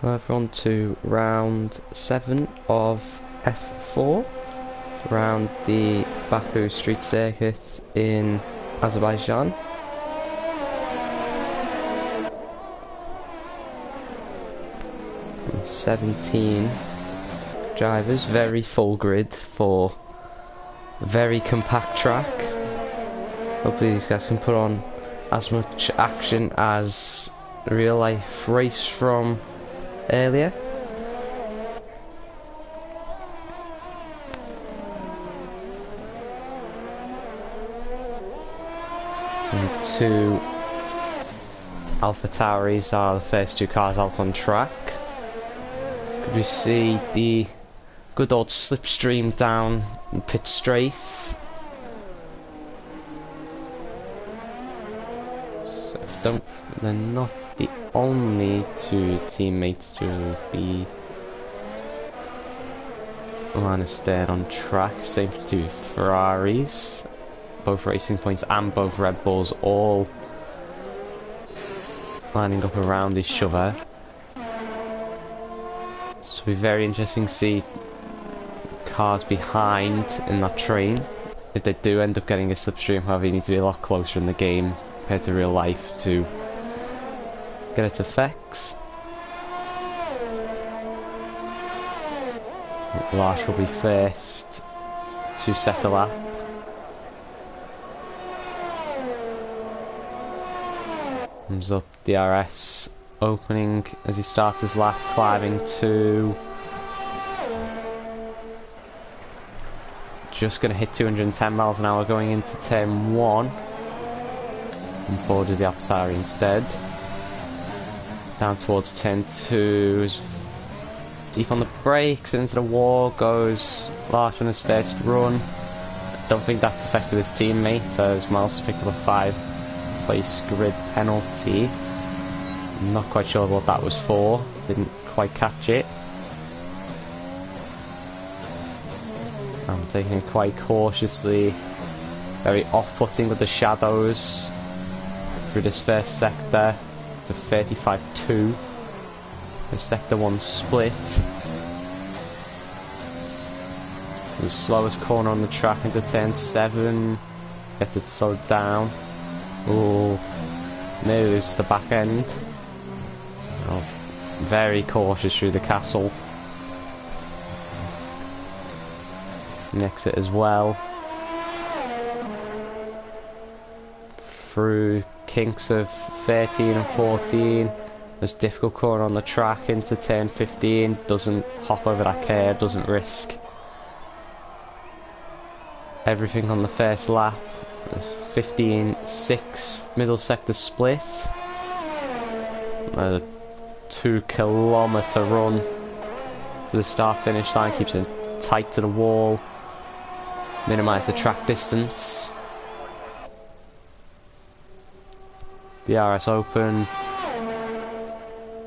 Hello everyone to round 7 of F4 around the Baku street circuit in Azerbaijan. From 17 drivers, very full grid for a very compact track. Hopefully these guys can put on as much action as a real life race from earlier. And two Alpha Tauris are the first two cars out on track. Could we see the good old slipstream down pit straight? So they're not the only two teammates to be minus third on track. Same for two Ferraris, both Racing Points and both Red Bulls, all lining up around each other. So it'll be very interesting to see cars behind in that train. If they do end up getting a slipstream, however, you need to be a lot closer in the game compared to real life to get its effects. Lars will be first to set a lap. Comes up DRS opening as he starts his lap, climbing to just going to hit 210 miles an hour going into turn 1 and boarded the Alphatari instead. Down towards turn 2, is deep on the brakes, into the wall goes Lars on his first run. I don't think that's affected his teammate as Miles has picked up a 5-place grid penalty. I'm not quite sure what that was for, didn't quite catch it. I'm taking it quite cautiously, very off-putting with the shadows through this first sector. To 35.2. The sector 1 split. The slowest corner on the track into turn 7. Gets it slowed down. Oh, news the back end. Oh, very cautious through the castle. An exit as well. Through kinks of 13 and 14. There's difficult corner on the track into turn 15. Doesn't hop over that curb, doesn't risk everything on the first lap. 15.6 middle sector split. A 2-kilometer run to the start finish line, keeps it tight to the wall, minimise the track distance. DRS open,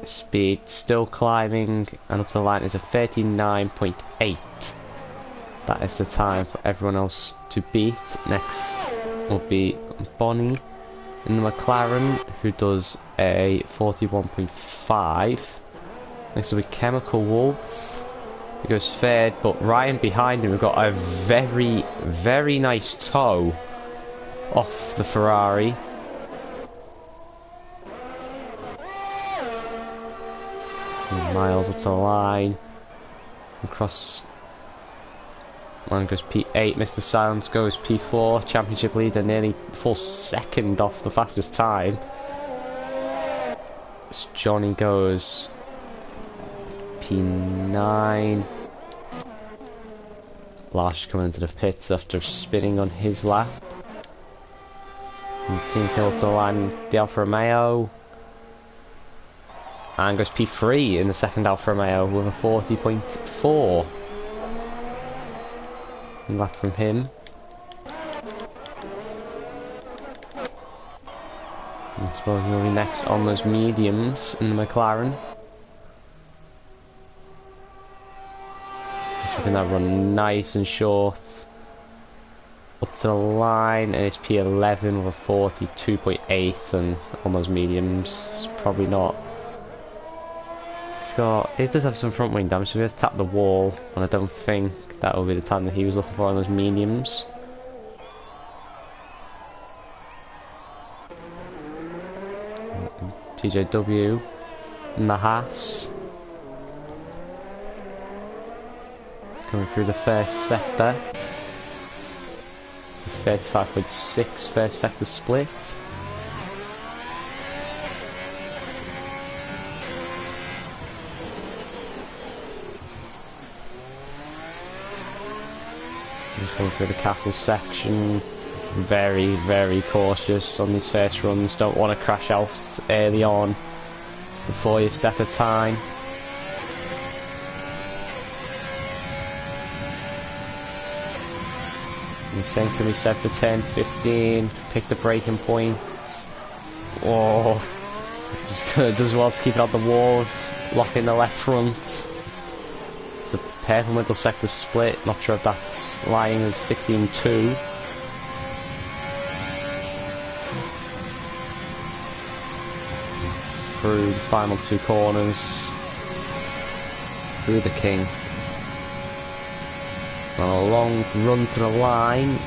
speed still climbing, and up to the line is a 39.8. That is the time for everyone else to beat. Next will be Bonnie in the McLaren, who does a 41.5. Next will be Chemical Wolves, who goes third, but Ryan behind him. We've got a very, very nice toe off the Ferrari. Miles up to the line, across line goes P8, Mr. Silence goes P4, championship leader nearly full second off the fastest time. As Johnny goes P9. Lars coming into the pits after spinning on his lap. And Team Hill to the line, the Alfa Romeo. And goes P3 in the second Alfa Romeo with a 40.4. Lap from him. That's what will be next on those mediums in the McLaren. Keeping that run nice and short. Up to the line, and it's P11 with a 42.8, and on those mediums, probably not So he does have some front wing damage, so he has tapped the wall, and I don't think that will be the time that he was looking for on those mediums. TJW, Nahas, coming through the first sector. It's a 35.6 first sector split. Going through the castle section, very, very cautious on these first runs. Don't want to crash out early on before you've set a time. And the same can be said for 10, 15. Pick the breaking point. Oh, just does well to keep it on the wall, locking the left front. Purple middle sector split, not sure if that's lying as 16-2. Through the final two corners, through the king. On a long run to the line.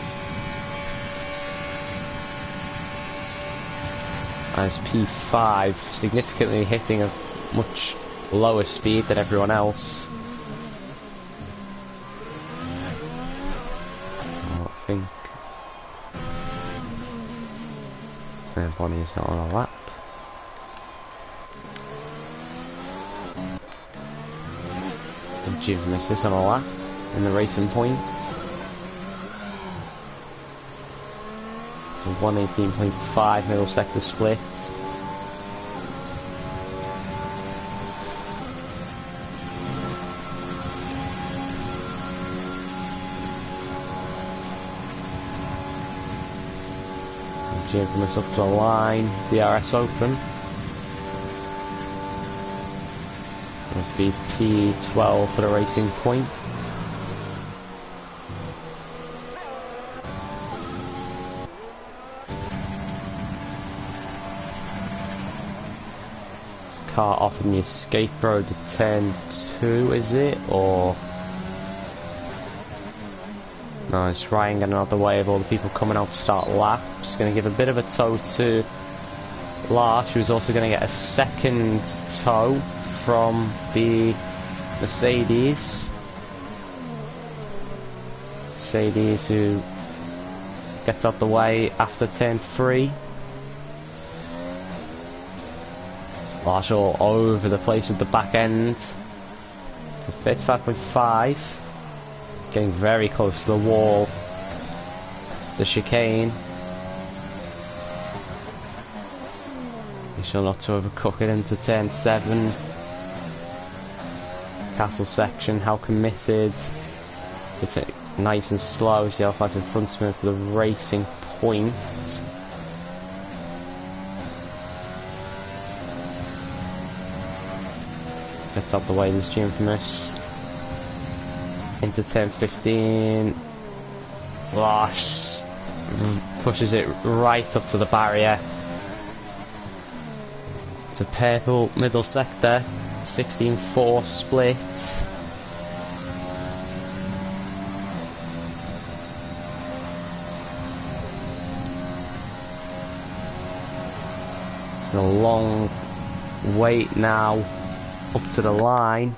As P5 significantly hitting a much lower speed than everyone else. And Bonnie is not on a lap. And Jim misses on a lap in the racing point. So 118.5 middle sector split. Infamous up to the line, DRS open. With the P12 for the racing point. This car off in the escape road to turn 2, is it? Or... no, it's Ryan getting out of the way of all the people coming out to start laps. Going to give a bit of a tow to Lars, who's also going to get a second tow from the Mercedes. Mercedes who gets out the way after turn 3. Lars all over the place with the back end. It's a 35.5. Getting very close to the wall. The chicane. Make sure not to overcook it into turn 7. Castle section, how committed. It's nice and slow. See how far in front of me for the racing point. Gets out the way, this Infamous. Into turn 15. Losh pushes it right up to the barrier. It's a purple middle sector, 16-4 split. It's a long wait now up to the line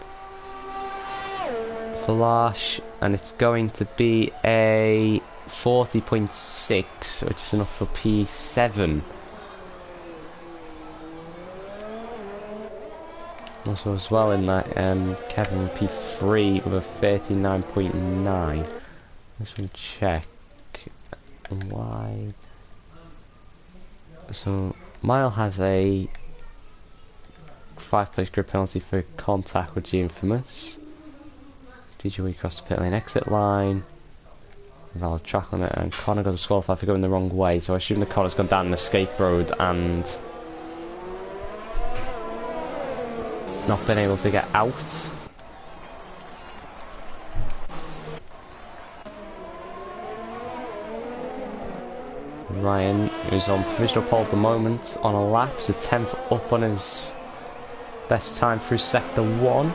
for Lash, and it's going to be a 40.6, which is enough for P7. Also as well in that, Kevin P3 with a 39.9. Let's check why. So Mile has a 5-place grid penalty for contact with the Infamous. DJW crossed the pit lane exit line. Valid track limit, and Connor got disqualified for going the wrong way, so I assume the Connor's gone down an escape road and not been able to get out. Ryan, who's on provisional pole at the moment, on a lap, so 10th up on his Best time through sector 1.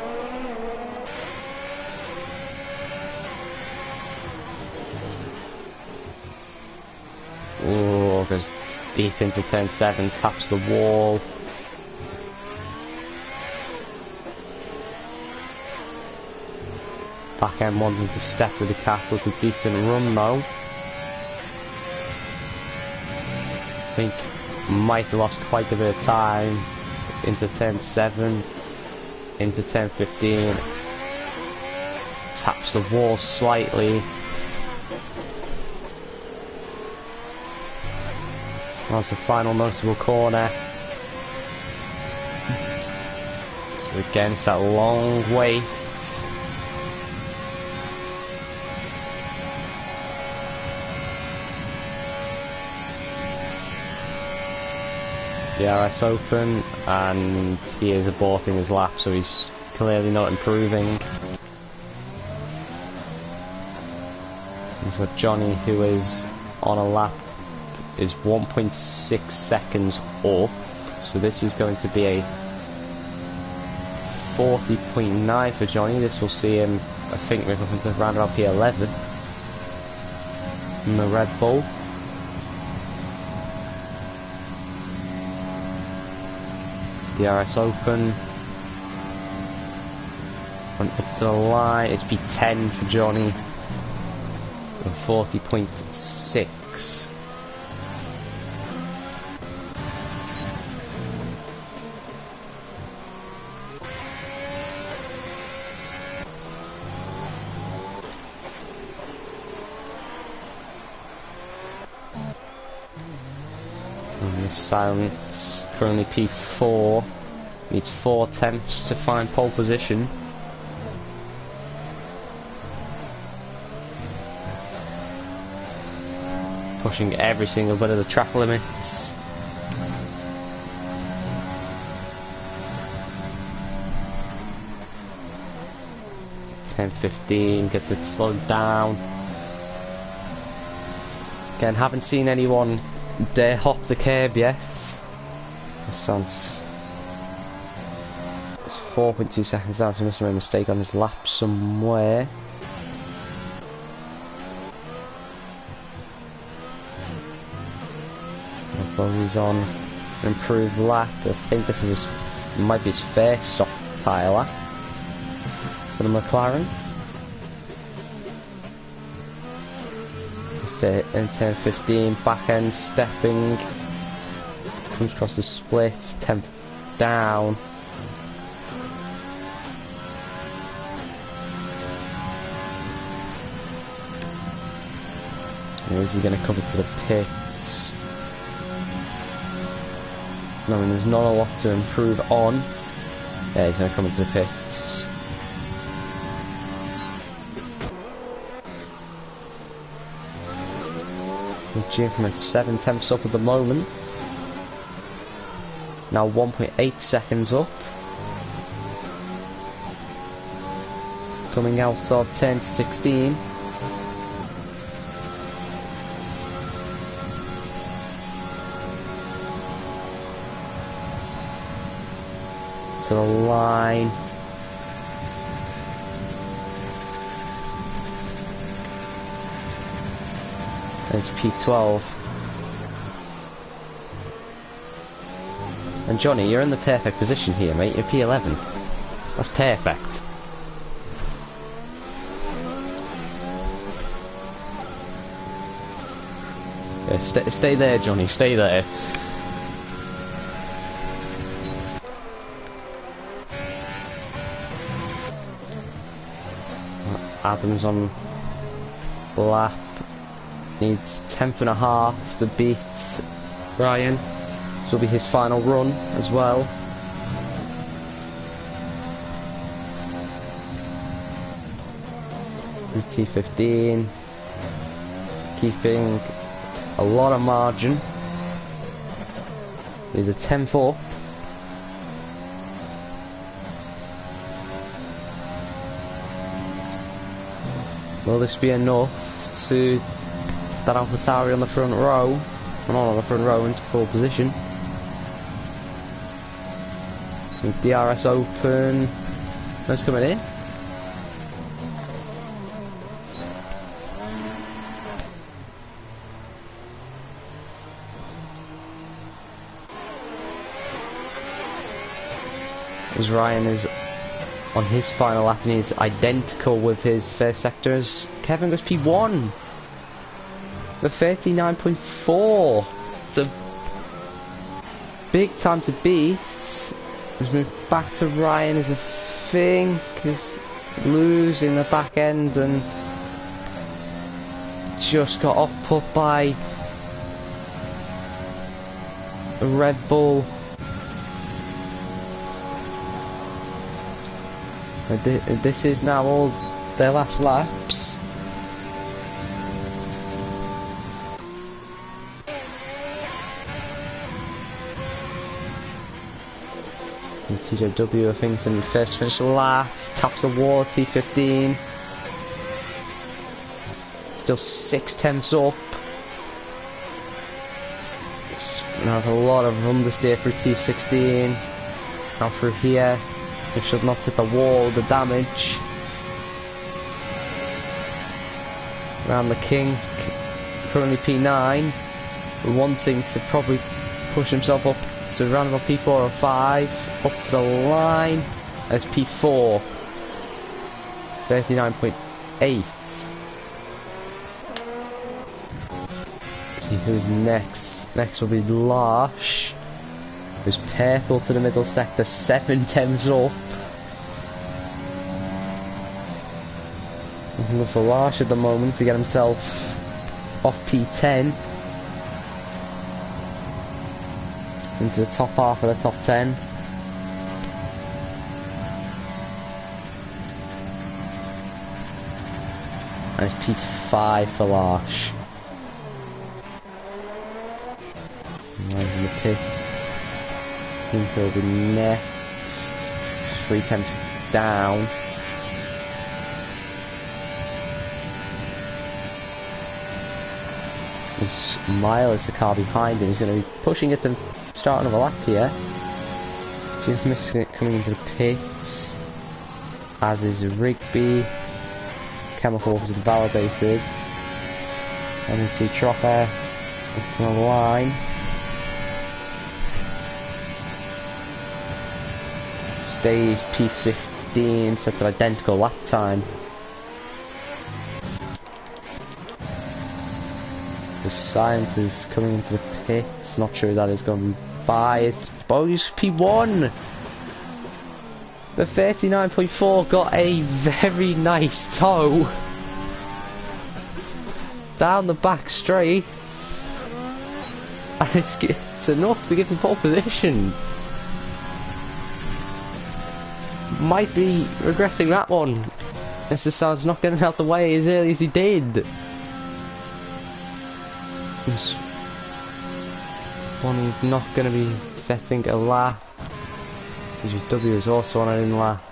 Oh, goes deep into turn 7, taps the wall. Back end wanting to step with the castle. It's a decent run though. I think might have lost quite a bit of time into turn 7, into turn 15. Taps the wall slightly. That's the final noticeable corner. So again, it's that long wait. DRS open, and he is aborting his lap, so he's clearly not improving. And so Johnny, who is on a lap, is 1.6 seconds up, so this is going to be a 40.9 for Johnny. This will see him, I think, move up into round about P11 in the Red Bull. DRS open, and up to the line. It's P10 for Johnny, 40.6. Silence, currently P4, needs 4 attempts to find pole position. Pushing every single bit of the track limits. .10.15, gets it slowed down. Again, haven't seen anyone dare hop the curb yet. This sounds... It's 4.2 seconds down, so he must have made a mistake on his lap somewhere. Although he's on an improved lap, I think this is his, might be his first soft tyre lap for the McLaren. In 10.15, back end stepping, comes across the split, 10th down. And is he going to come into the pits? No, I mean, there's not a lot to improve on. Yeah, he's going to come into the pits. From 7 tenths up at the moment. Now 1.8 seconds up. Coming out of 10.16. To the line. It's P12. And Johnny, you're in the perfect position here, mate. You're P11. That's perfect. Yeah, stay there, Johnny. Stay there. Adams on lap. Needs 10.5 to beat Ryan. This will be his final run as well. T15, keeping a lot of margin. He's a 10th up. Will this be enough to put that AlphaTauri on the front row? Not on the front row, into pole position. DRS open. Who's coming in? As Ryan is on his final lap and he's identical with his first sectors. Kevin goes P1 with 39.4. It's a big time to beat. Let's move back to Ryan as I think is losing the back end and just got off put by a Red Bull. This is now all their last laps. And TJW, I think, is in the first finish lap. Taps a wall, T15. Still 6/10 up. Now have a lot of understeer through T16. Now through here. It should not hit the wall, the damage. Around the kink, currently P9, wanting to probably push himself up to around about P4 or 5, up to the line, as P4, 39.8. See who's next. Next will be Larsh. Who's purple to the middle sector, 7/10 up. Looking for Larsh at the moment to get himself off P10 into the top half of the top 10. And it's P5 for Larsh. And he's in the pits. Team will be next. 3/10 down. As Mile is the car behind him, he's going to be pushing it to start another lap here. Jim Smith coming into the pits, as is Rigby. Chemical has been validated. And then see Tropper on the line. Stays P15, sets an identical lap time. The Science is coming into the pits, not sure that is going to be biased. Bogus P1! The 39.4 got a very nice toe down the back straights, and it's enough to give him pole position. Might be regretting that one. Mr. Sound's not getting out the way as early as he did. This one is not going to be setting a lap. W is also on an in lap.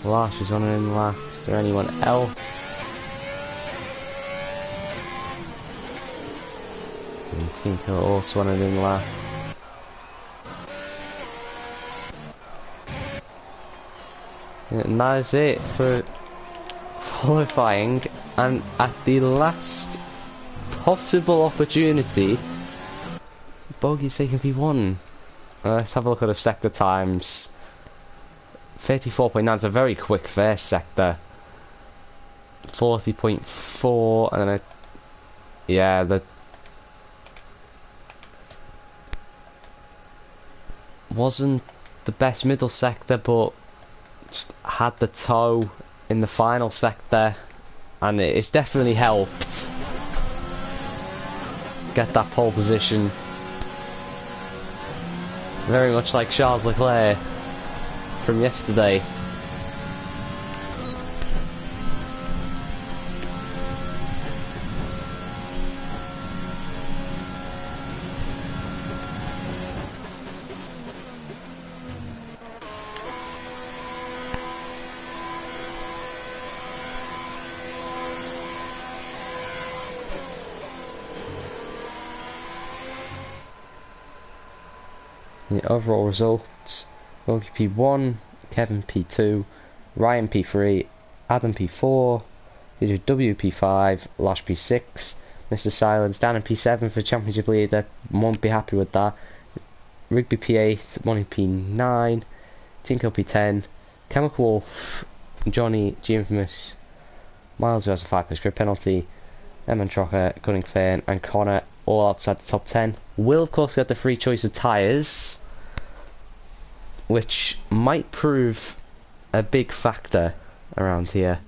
Larsh is on an in lap. Is there anyone else? And Tinker also on an in lap. And that is it for qualifying, and at the last possible opportunity, Bogey's taking P1. Let's have a look at the sector times. 34.9 is a very quick first sector. 40.4, and then yeah, wasn't the best middle sector, but just had the toe in the final sector, and it's definitely helped get that pole position. Very much like Charles Leclerc from yesterday. The overall results: Logie P1, Kevin P2, Ryan P3, Adam P4, W P5, Lash P6, Mr. Silence down in P7 for Championship Leader, won't be happy with that. Rigby P8, Money P9, Tinko P10, Chemical Wolf, Johnny, G Infamous, Miles who has a 5 script penalty, Eman Trocker, Gunning Fern and Connor all outside the top 10. Will of course get the free choice of tyres, which might prove a big factor around here.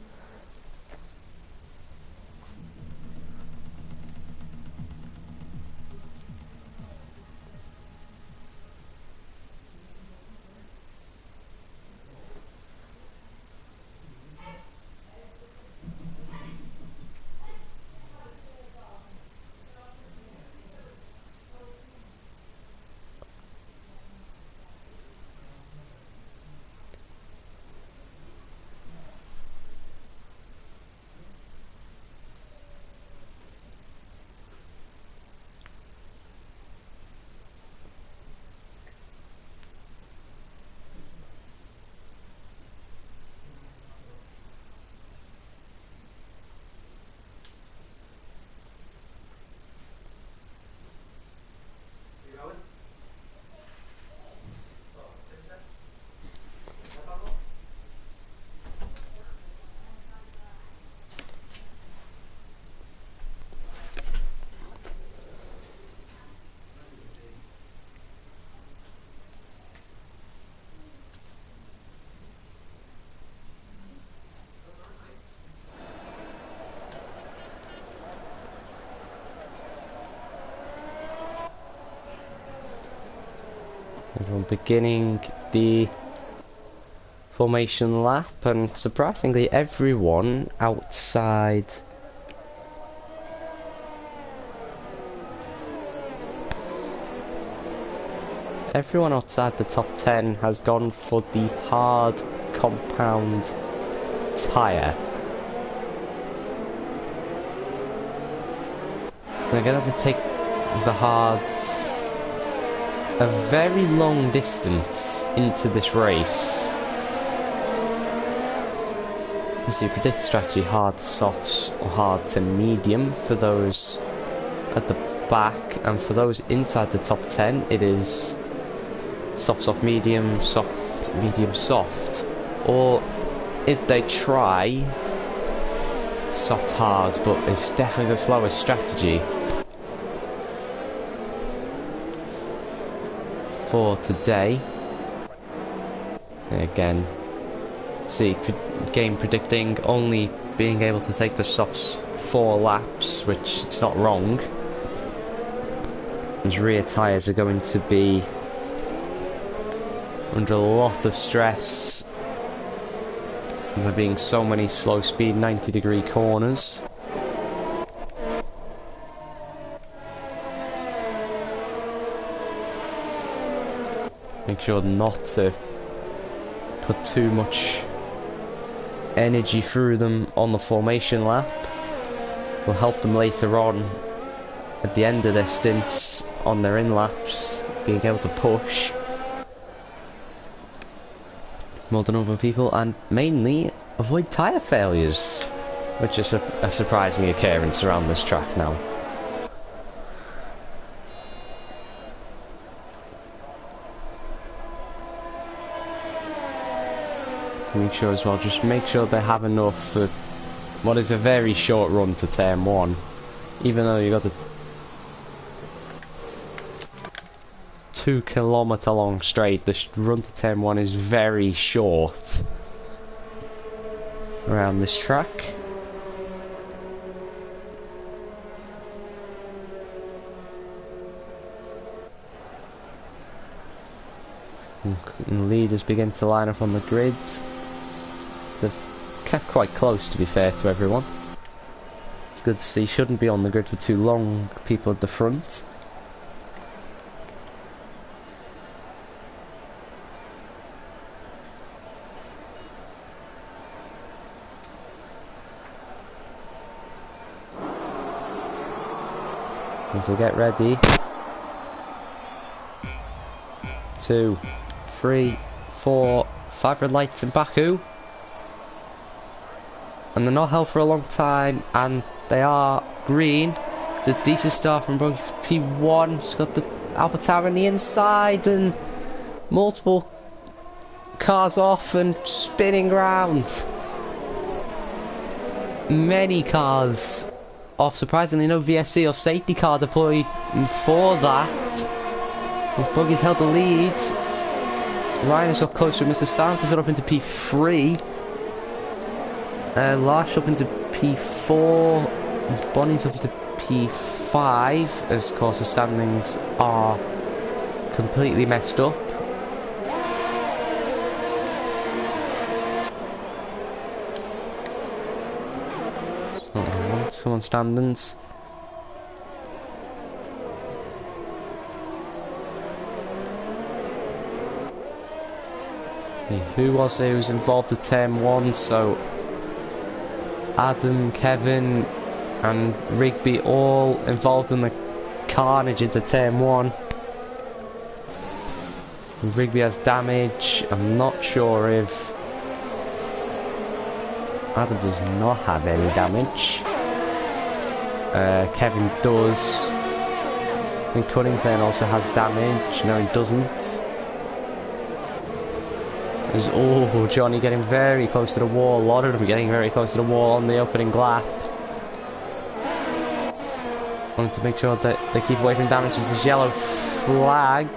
Everyone beginning the formation lap, and surprisingly everyone outside the top 10 has gone for the hard compound tyre. They're going to have to take the hards a very long distance into this race. So you predict strategy: hard softs or hard to medium for those at the back, and for those inside the top 10 it is soft, soft, medium, soft, medium, soft, or if they try soft, hard, but it's definitely the slowest strategy for today. Again, see, game predicting only being able to take the softs 4 laps, which it's not wrong, as rear tyres are going to be under a lot of stress, and there being so many slow speed 90-degree corners. Make sure not to put too much energy through them on the formation lap. Will help them later on at the end of their stints on their in laps, being able to push more than other people, and mainly avoid tyre failures, which is a surprising occurrence around this track now. Make sure as well, just make sure they have enough for what is a very short run to turn 1, even though you got the 2-kilometre long straight. The run to turn 1 is very short around this track. And leaders begin to line up on the grid. They've kept quite close, to be fair to everyone. It's good to see. Shouldn't be on the grid for too long, people at the front. As they get ready 2, 3, 4, 5 red lights in Baku. And they're not held for a long time, and they are green. It's a decent start from both P1. It's got the Alpha Tower on the inside, and multiple cars off and spinning round. Many cars off. Surprisingly, no VSC or safety car deployed for that. With Buggy's held the lead. Ryan has got closer with Mr. Stans has got up into P3. Lars up into P4. Bonnie's up into P5. As of course the standings are completely messed up. Someone standings. Who was it who was involved at turn 1? So Adam, Kevin and Rigby all involved in the carnage into turn 1. Rigby has damage. I'm not sure if Adam does not have any damage. Kevin does. I think Cunnington also has damage. No, he doesn't. There's, oh, Johnny getting very close to the wall. A lot of them getting very close to the wall on the opening lap. Wanted to make sure that they keep away from damage. There's a yellow flag.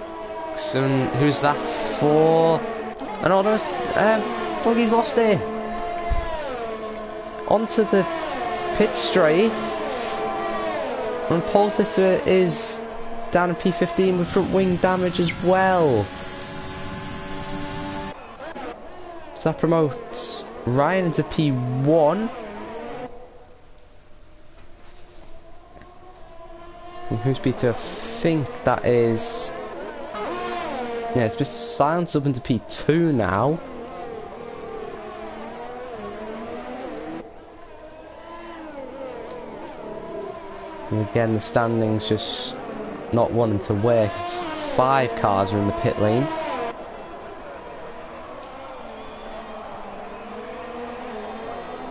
And who's that for? And almost Buggy's lost it. Onto the pit straight. And Paul Slifter is down in P15 with front wing damage as well. So that promotes Ryan into P1. And who's P2? I think that is... yeah, it's just Silence up into P2 now. And again, the standings just not wanting to work. 5 cars are in the pit lane.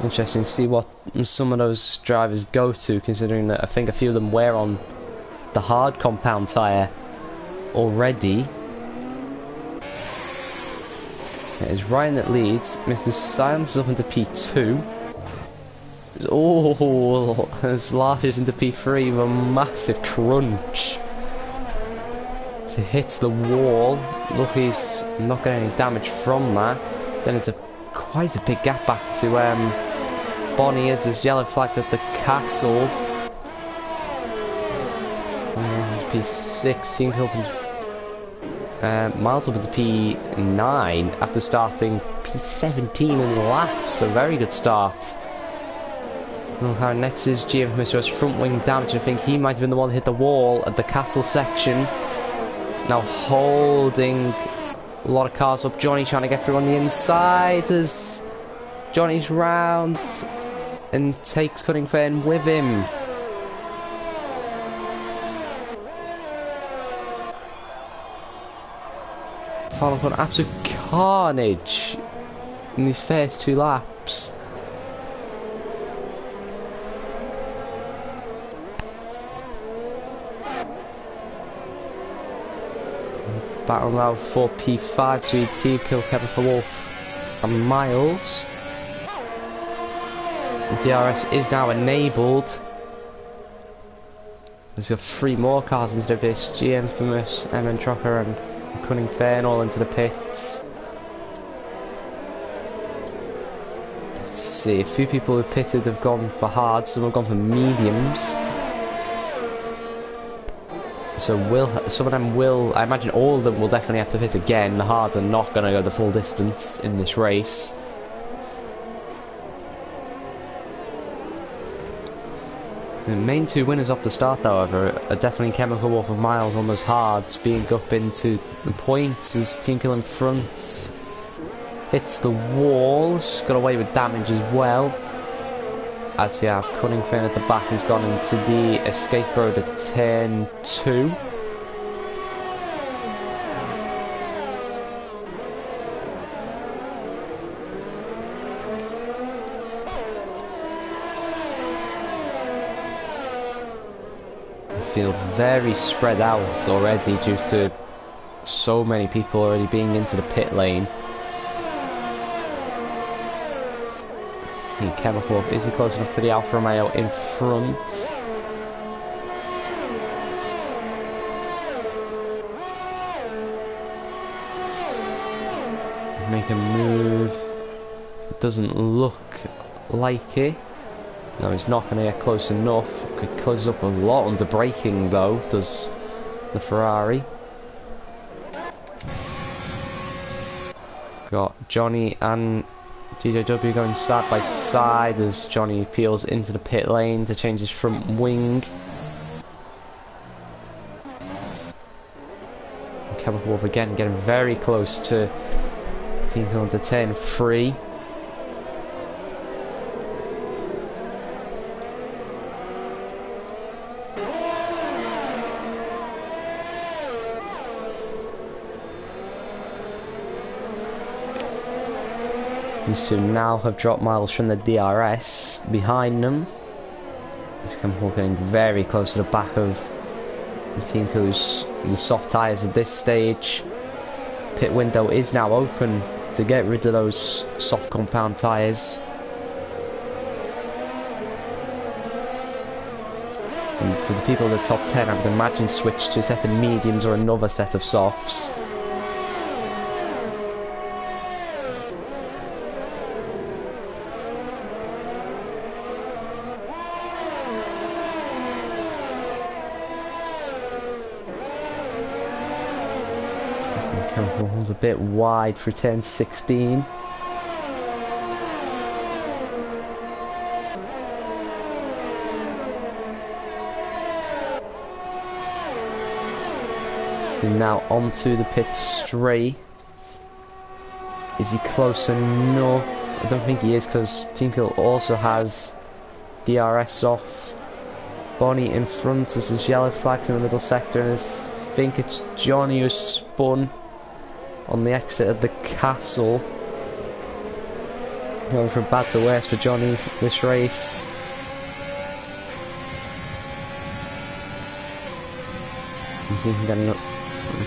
Interesting to see what some of those drivers go to, considering that I think a few of them were on the hard compound tyre already. It is Ryan that leads. Mr. Silence is up into P2. Oh, as Lars is into P3 with a massive crunch to hit the wall. Lucky he's not getting any damage from that. Then it's quite a big gap back to Bonnie as there's yellow flags at the castle. P6, Miles up into P9 after starting P17 in the last. So very good start. Next is GM Mr. has front wing damage. I think he might have been the one that hit the wall at the castle section. Now holding a lot of cars up. Johnny trying to get through on the inside as Johnny's round and takes Cunnington with him. Followed on absolute carnage in these first 2 laps. Battle now for P5 to ET, kill Chemical Wolf and Miles. DRS is now enabled. There's got 3 more cars into this. G Infamous, MN Trucker and Cunnington all into the pits. Let's see, a few people who've pitted have gone for hard, some have gone for mediums. So some of them will, I imagine all of them will definitely have to fit again. The hards are not going to go the full distance in this race. The main 2 winners off the start, however, are definitely Chemical Wolf and Miles on those hards, being up into the points as Team Kill in front hits the walls, got away with damage as well. As you have Cunnington at the back, has gone into the escape road at turn 2. field very spread out already due to so many people already being into the pit lane. See, Chemical Wolf, is he close enough to the Alfa Romeo in front? Make a move. Doesn't look like it. No, he's not going to get close enough. Could close up a lot under braking though, does the Ferrari. Got Johnny and DJW going side by side as Johnny peels into the pit lane to change his front wing. Chemical Wolf again getting very close to Team Kill to turn 3. These two now have dropped miles from the DRS behind them. This Chemical Wolf getting very close to the back of Team Kill's the soft tyres at this stage. Pit window is now open to get rid of those soft compound tyres. And for the people in the top 10, I would imagine switch to a set of mediums or another set of softs. A bit wide for turn 16. So now onto the pit straight. Is he close enough? I don't think he is, because Team Kill also has DRS off. Bonnie in front as his yellow flags in the middle sector, and I think it's Johnny who's spun on the exit of the castle. Going from bad to worse for Johnny this race. I think I'm getting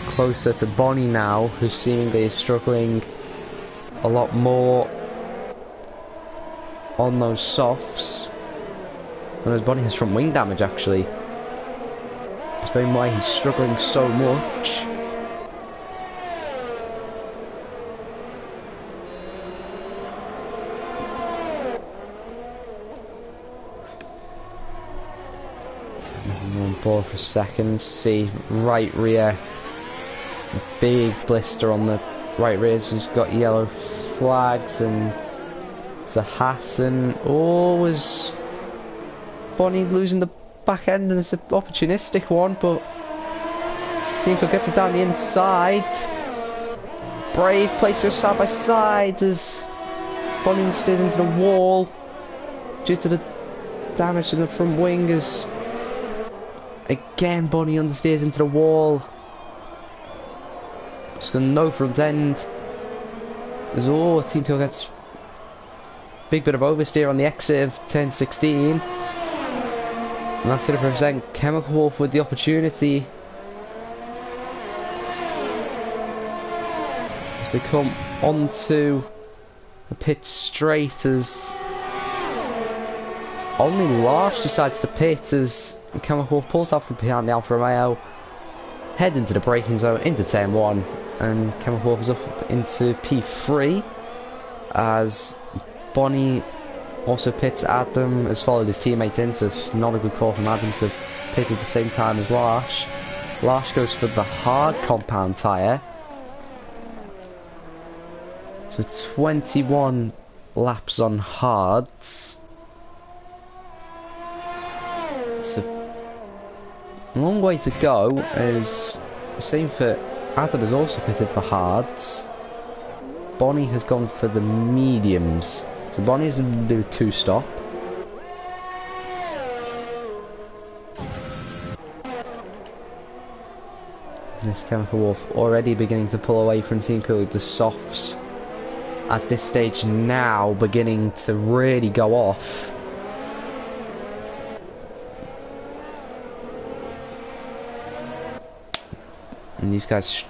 closer to Bonnie now, who seemingly is struggling a lot more on those softs. Whereas Bonnie has front wing damage actually. Explain why he's struggling so much. On board for a second. See right rear, a big blister on the right rear. He's got yellow flags, and it's a Hassan. Oh, was Bonnie losing the back end, and it's an opportunistic one, but Team will get it down the inside. Brave place goes side by side as Bonnie stays into the wall due to the damage in the front wing. As again Bonnie understeers into the wall. Just got no front end. As Team Kill gets a big bit of oversteer on the exit of turn 16. And that's going to present Chemical Wolf with the opportunity as they come onto the pit straight, as only Larsh decides to pit as Chemical Wolf pulls out from behind the Alfa Romeo, head into the braking zone into turn 1, and Chemical Wolf is up into P3 as Bonnie also pits. Adam has followed his teammate in, so it's not a good call from Adam to pit at the same time as Larsh. Larsh goes for the hard compound tyre. So 21 laps on hards. It's a long way to go, as the same for Adam has also pitted for hards. Bonnie has gone for the mediums. So Bonnie's going to do a 2-stop. This Chemical Wolf already beginning to pull away from Team Code. The softs at this stage now beginning to really go off. And these guys,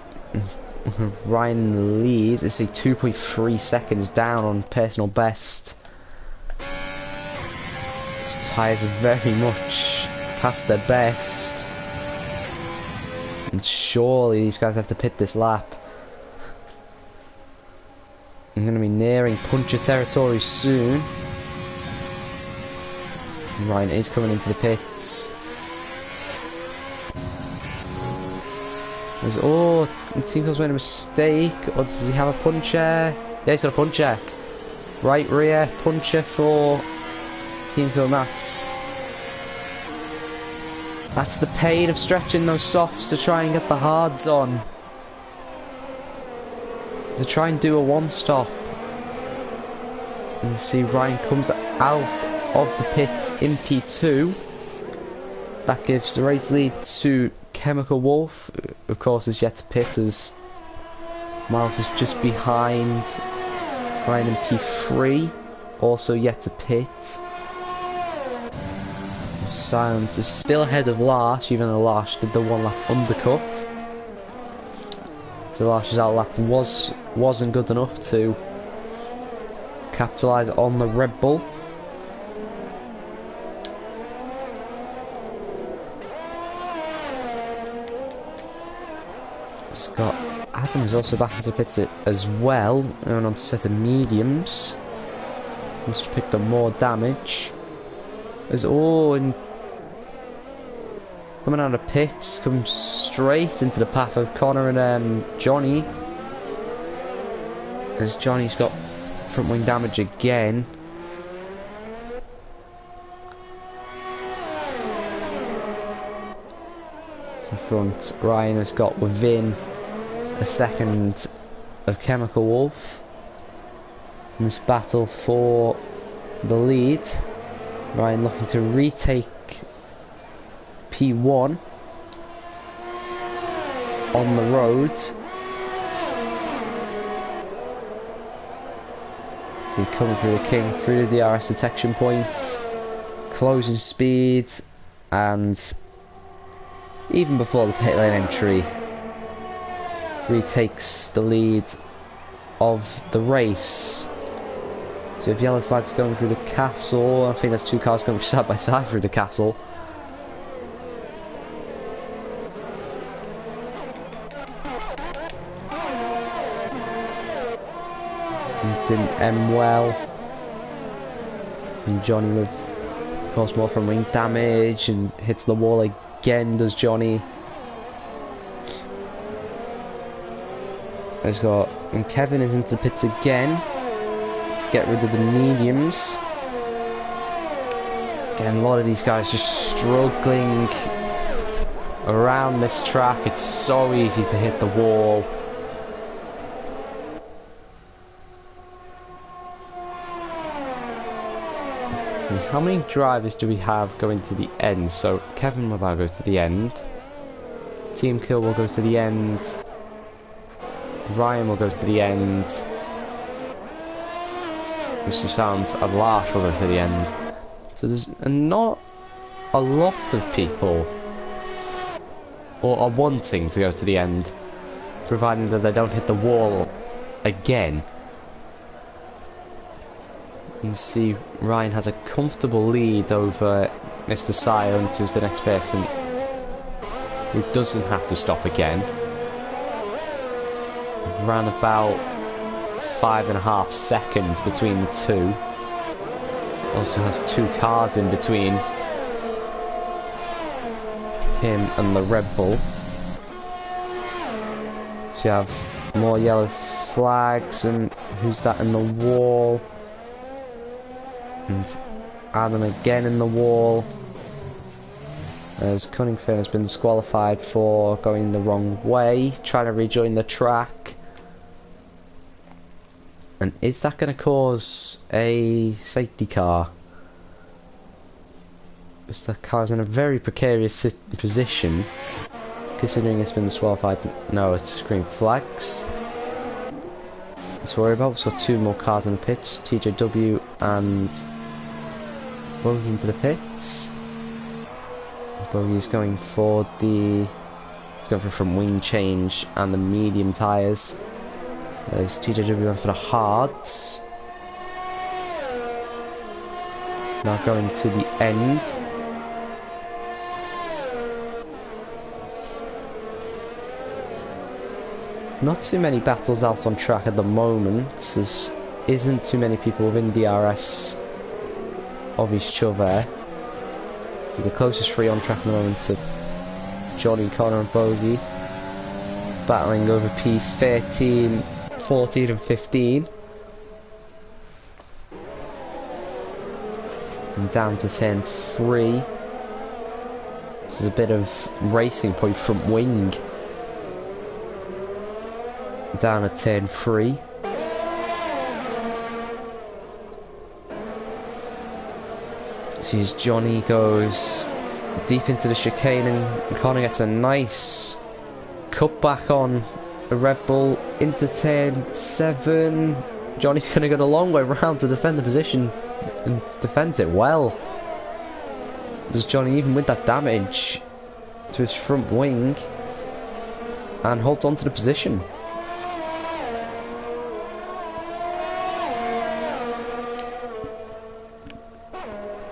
Ryan leads. It's a 2.3 seconds down on personal best. His tyres are very much past their best. And surely these guys have to pit this lap. I'm going to be nearing puncher territory soon. Ryan is coming into the pits. There's, oh, Team Kill's made a mistake. Or does he have a puncher? Yeah, he's got a puncher. Right rear puncher for Team Kill. That's the pain of stretching those softs to try and get the hards on. To try and do a one-stop. And you see Ryan comes out of the pits in P2. That gives the race lead to Chemical Wolf. Of course, is yet to pit as Miles is just behind Ryan in P3. Also yet to pit. Silence is still ahead of Larsh, even though Larsh did the one lap undercut. So Larsh's outlap wasn't good enough to capitalise on the Red Bull. Scott Adams also back into pits it as well, going on to set of mediums. Must have picked up more damage. As and coming out of pits, comes straight into the path of Connor and Johnny. As Johnny's got front wing damage again. In front, Ryan has got within a second of Chemical Wolf. In this battle for the lead. Ryan looking to retake P1 on the road. He's coming through the King, through the DRS detection point, closing speed, and even before the pit lane entry, retakes the lead of the race. So if yellow flag's going through the castle, I think there's two cars going side by side through the castle. It didn't end well. And Johnny with, of course, more from wing damage and hits the wall again, does Johnny. Has got, and Kevin is into the pits again. Get rid of the mediums. Again, a lot of these guys just struggling around this track. It's so easy to hit the wall. So how many drivers do we have going to the end? So Kevin will now go to the end. Team Kill will go to the end. Ryan will go to the end. Mr. Sounds and Larsh will go to the end. So there's not a lot of people or are wanting to go to the end, providing that they don't hit the wall again. You can see Ryan has a comfortable lead over Mr. Silence, who's the next person who doesn't have to stop again. Ran about 5.5 seconds between the two. Also has two cars in between him and the Red Bull. So you have more yellow flags, and who's that in the wall? And Adam again in the wall. As Cunnington has been disqualified for going the wrong way, trying to rejoin the track. And is that going to cause a safety car? Because the car's in a very precarious position, considering it's been disqualified. No, it's green flags. Let's worry about. So two more cars in the pits, TJW and Bogey into the pits. Bogey's going for the going for front wing change and the medium tyres. There's TJW on for the hards. Now going to the end. Not too many battles out on track at the moment. There isn't too many people within DRS of each other. The closest three on track at the moment are Johnny, Connor and Bogey, battling over P13, 14 and 15. And down to 10-3. This is a bit of racing point front wing. Down at 10-3. See as Johnny goes deep into the chicane and Connor gets a nice cut back on a Red Bull into 10-7. Johnny's going to go the long way round to defend the position and defends it well. Does Johnny even with that damage to his front wing and holds on to the position.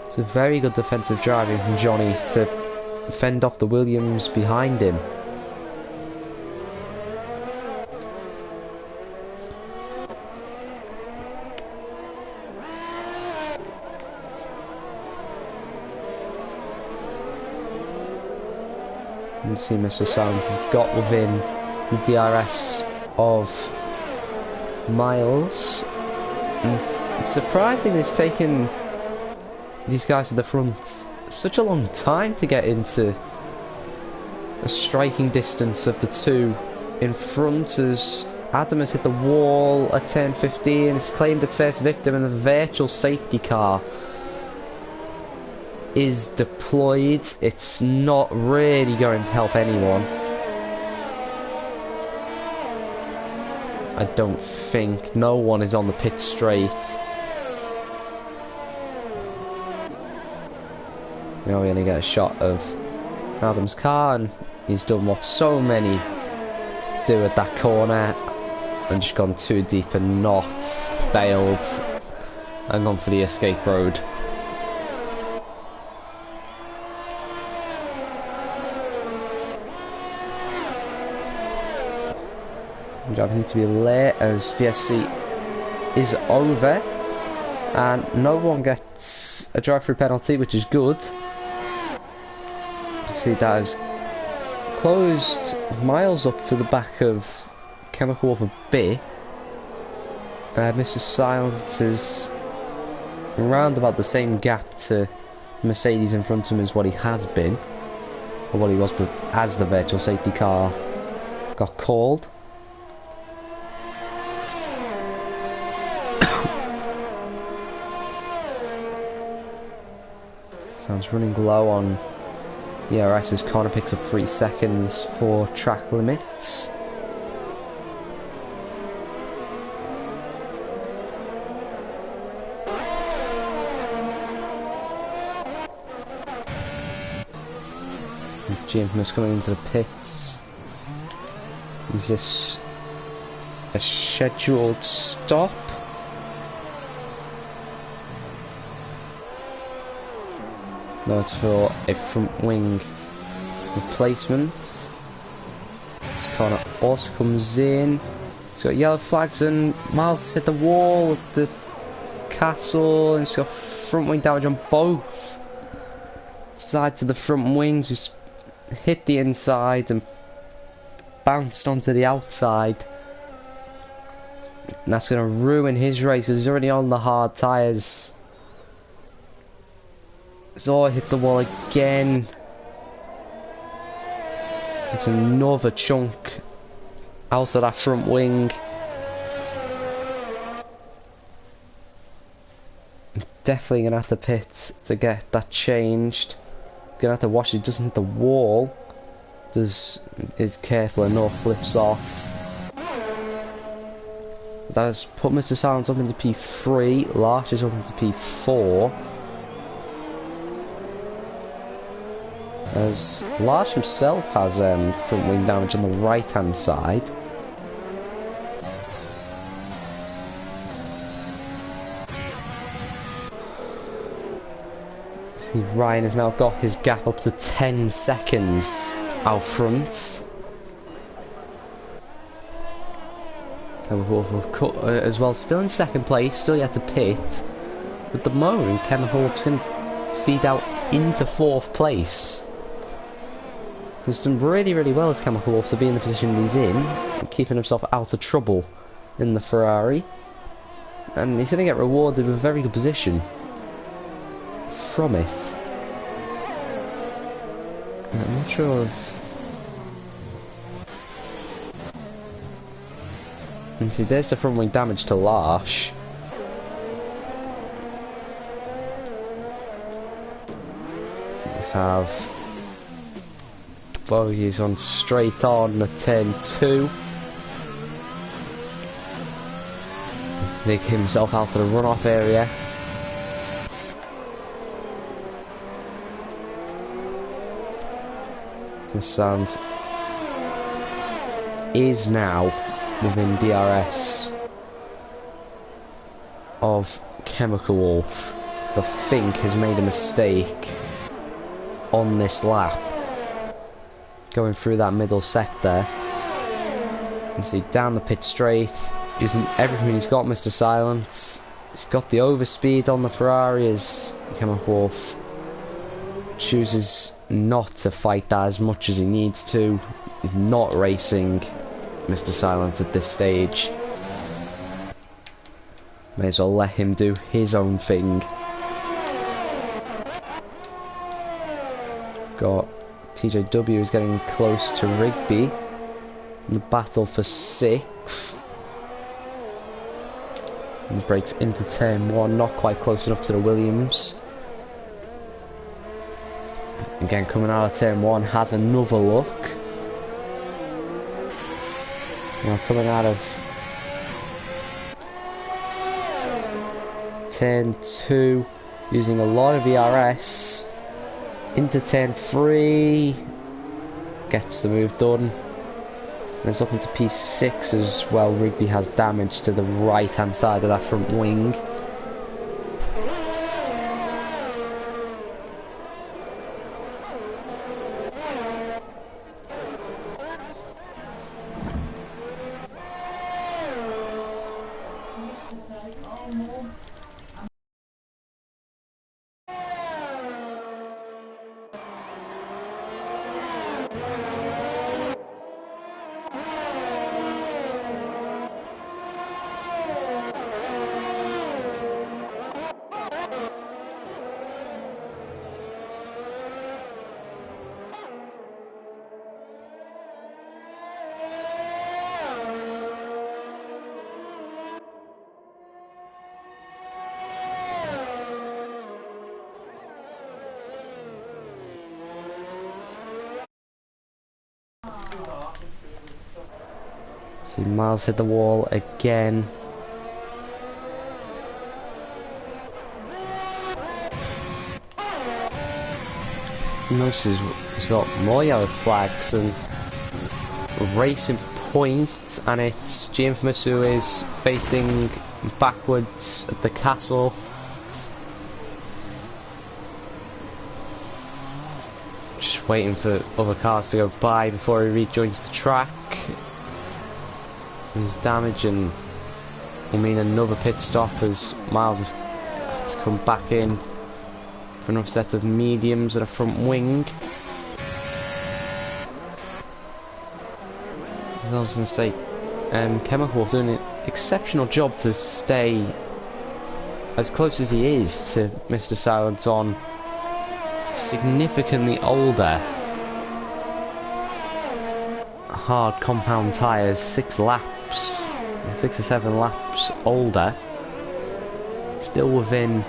It's a very good defensive driving from Johnny to fend off the Williams behind him. You can see Mr. Silence has got within the DRS of Miles. And surprisingly, it's taken these guys at the front such a long time to get into a striking distance of the two in front, as Adam has hit the wall at 10-15. It's claimed its first victim and the virtual safety car is deployed. It's not really going to help anyone. I don't think. No one is on the pit straight. Now we're going to get a shot of Adam's car, and he's done what so many do at that corner and just gone too deep and not bailed and gone for the escape road. Driver needs to be late as VSC is over and no one gets a drive-through penalty, which is good. You see that has closed Miles up to the back of Chemical Wolf a bit. Mr. Silence is around about the same gap to Mercedes in front of him as what he has been, or what he was as the virtual safety car got called. Sounds running low on ERS as Connor picks up 3 seconds for track limits. Infamous coming into the pits. Is this a scheduled stop? No, it's for a front wing replacement. This Connor also comes in. He's got yellow flags and Miles has hit the wall at the castle, and he's got front wing damage on both sides of the front wings. He's hit the inside and bounced onto the outside. And that's going to ruin his race because he's already on the hard tyres. So hits the wall again. Takes another chunk out of that front wing. Definitely gonna have to pit to get that changed. Gonna have to watch it doesn't hit the wall. Is careful enough, flips off. That has put Mr. Silence up into P3. Larch is up into P4. as Lars himself has front wing damage on the right hand side. See, Ryan has now got his gap up to 10 seconds out front. Chemical as well, still in second place, still yet to pit. At the moment, Chemical's going to feed out into 4th place. He's done really, really well as Chemical Wolf to be in the position he's in, keeping himself out of trouble in the Ferrari. And he's going to get rewarded with a very good position from it. I'm not sure if... And see, there's the front wing damage to Larsh. Let's have bogies on straight on the turn 2. Dig himself out of the runoff area. Sands is now within DRS of Chemical Wolf, who I think has made a mistake on this lap, going through that middle sector. You can see down the pit straight, using everything he's got, Mr. Silence. He's got the overspeed on the Ferrari as Chemical Wolf chooses not to fight that as much as he needs to. He's not racing Mr. Silence at this stage. May as well let him do his own thing. Got TJW who's getting close to Rigby in the battle for 6th. And breaks into turn 1, not quite close enough to the Williams. Again, coming out of turn 1, has another look. Now coming out of turn 2, using a lot of ERS. Into turn 3, gets the move done. And it's up into P6 as well. Rigby has damage to the right hand side of that front wing. See, Miles hit the wall again. Notice he's got more yellow flags and racing point, and it's G-Infamous who is facing backwards at the castle. Just waiting for other cars to go by before he rejoins the track. His damage and will mean another pit stop as Miles has to come back in for another set of mediums and a front wing. As I was going to say, Chemical doing an exceptional job to stay as close as he is to Mr. Silence on significantly older hard compound tyres, 6 laps, 6 or 7 laps older, still within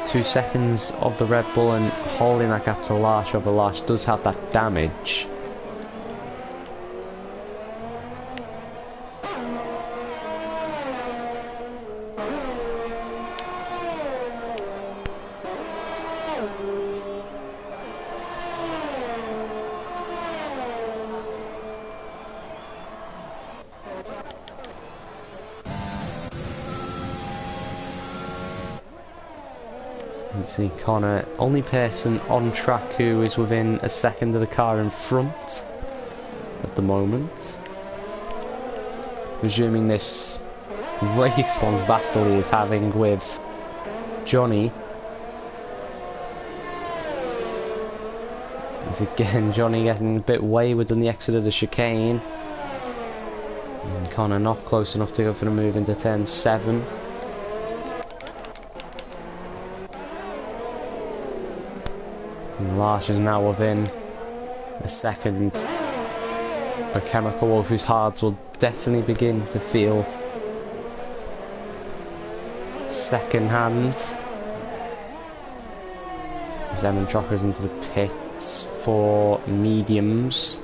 2 seconds of the Red Bull and holding that gap to Larsh, over Larsh does have that damage. Let's see, Connor, only person on track who is within a second of the car in front at the moment. Resuming this race-long battle he is having with Johnny. As again, Johnny getting a bit wayward on the exit of the chicane. And Connor not close enough to go for the move into turn 7. And Lars is now within a second. A Chemical Wolf whose hearts will definitely begin to feel second hand. Zeman Trockers into the pits for mediums.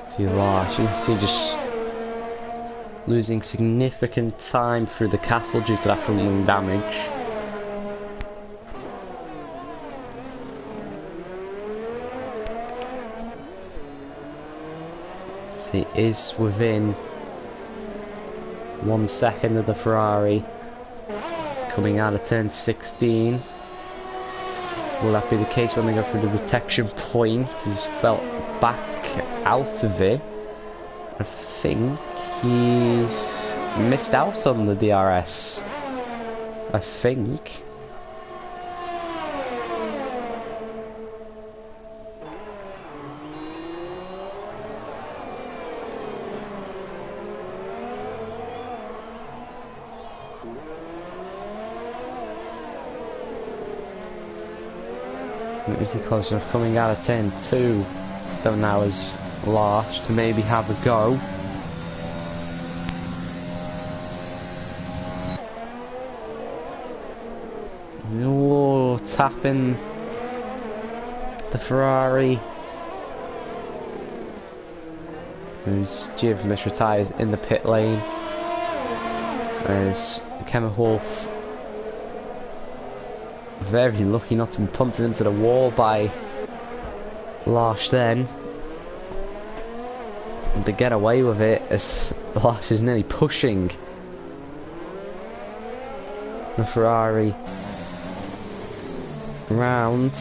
See Lars, you can see just losing significant time through the castle due to that front wing damage. See, is within 1 second of the Ferrari coming out of turn 16. Will that be the case when they go through the detection point? He's felt back out of it. I think he's missed out on the DRS. I think. Is he close enough? Coming out of turn 2. Though now is Lars to maybe have a go. Oh, tapping the Ferrari. Who's due for Mr. Tyres in the pit lane. As Kemmer Wolf very lucky not to be punted into the wall by Lars then. And to get away with it as Lars is nearly pushing the Ferrari round.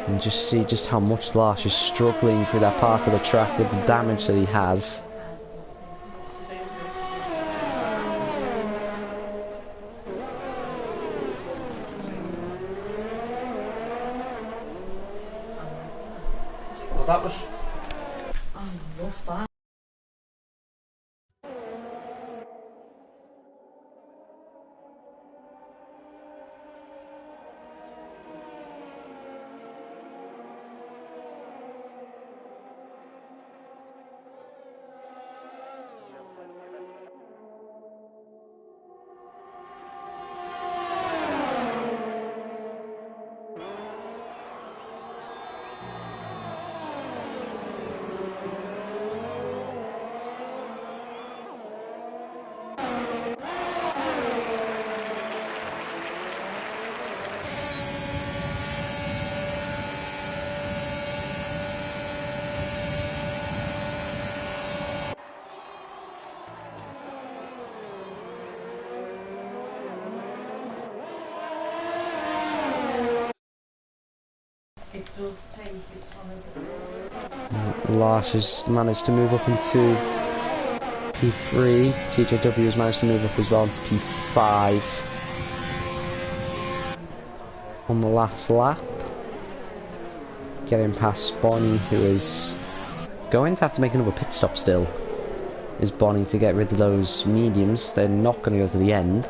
And just see just how much Lars is struggling through that part of the track with the damage that he has. Well, that was... I love that. It does take its one. Lars has managed to move up into P3. TJW has managed to move up as well into P5 on the last lap. Getting past Bonnie, who is going to have to make another pit stop still. Is Bonnie to get rid of those mediums? They're not going to go to the end.